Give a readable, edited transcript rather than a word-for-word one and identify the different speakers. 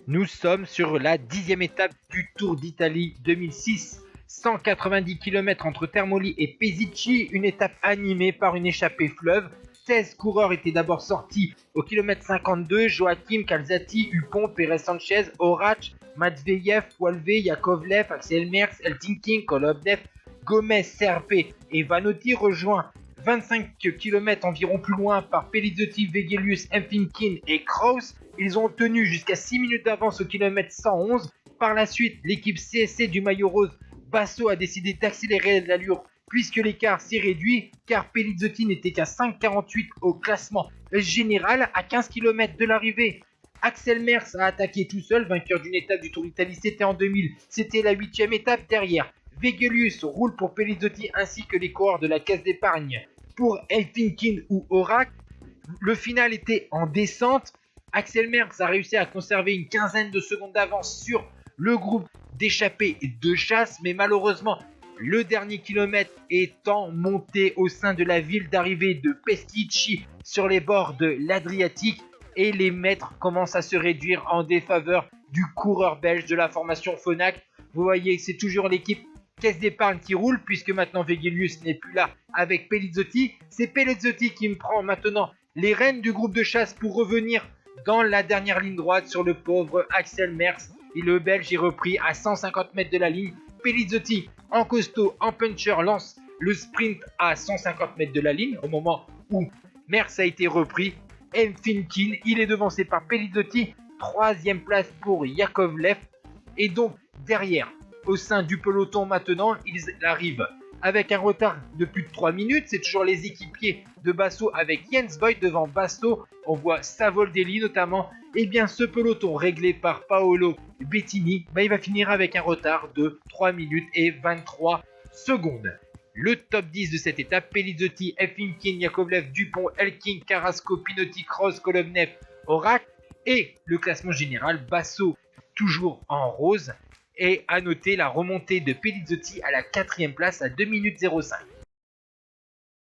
Speaker 1: Nous sommes sur la 10e étape du Tour d'Italie 2006. 190 km entre Termoli et Pesicci, une étape animée par une échappée fleuve. 16 coureurs étaient d'abord sortis au kilomètre 52, Joachim, Calzati, Hupon, Pérez Sanchez, Orac, Matveyev, Poilvé, Yakovlev, Axel Merckx, Eltinking, Kolovnev, Gomez, Serpé et Vanotti, rejoint 25 km environ plus loin par Pelizzotti, Vegelius, Emfinkin et Kraus. Ils ont tenu jusqu'à 6 minutes d'avance au kilomètre 111. Par la suite, l'équipe CSC du maillot rose Basso a décidé d'accélérer l'allure puisque l'écart s'est réduit car Pelizzotti n'était qu'à 5,48 au classement général à 15 km de l'arrivée. Axel Merckx a attaqué tout seul, vainqueur d'une étape du Tour d'Italie, c'était en 2000, c'était la 8e étape derrière. Vegelius roule pour Pelizzotti ainsi que les coureurs de la caisse d'épargne. Pour Elfinkin ou Orac, le final était en descente. Axel Merckx a réussi à conserver une quinzaine de secondes d'avance sur le groupe d'échappés de chasse, mais malheureusement, le dernier kilomètre étant monté au sein de la ville d'arrivée de Peschici sur les bords de l'Adriatique et les mètres commencent à se réduire en défaveur du coureur belge de la formation Phonak. Vous voyez, c'est toujours l'équipe caisse d'épargne qui roule puisque maintenant Vegelius n'est plus là avec Pelizzotti. C'est Pelizzotti qui me prend maintenant les rênes du groupe de chasse pour revenir dans la dernière ligne droite sur le pauvre Axel Merckx. Et le Belge est repris à 150 mètres de la ligne. Pelizzotti, en costaud, en puncher, lance le sprint à 150 mètres de la ligne au moment où Merckx a été repris. Elfinkin, il est devancé par Pelizzotti. 3e place pour Yakovlev. Et donc, derrière, au sein du peloton maintenant, ils arrivent avec un retard de plus de 3 minutes. C'est toujours les équipiers de Basso avec Jens Voigt devant Basso. On voit Savoldelli notamment. Et bien ce peloton réglé par Paolo Bettini, il va finir avec un retard de 3 minutes et 23 secondes. Le top 10 de cette étape, Pelizzotti, Elfinkin, Yakovlev, Dupont, Elking, Carrasco, Pinotti, Kroos, Kolovnev, Orac. Et le classement général, Basso toujours en rose. Et à noter la remontée de Pelizzotti à la 4e place à 2 minutes 05.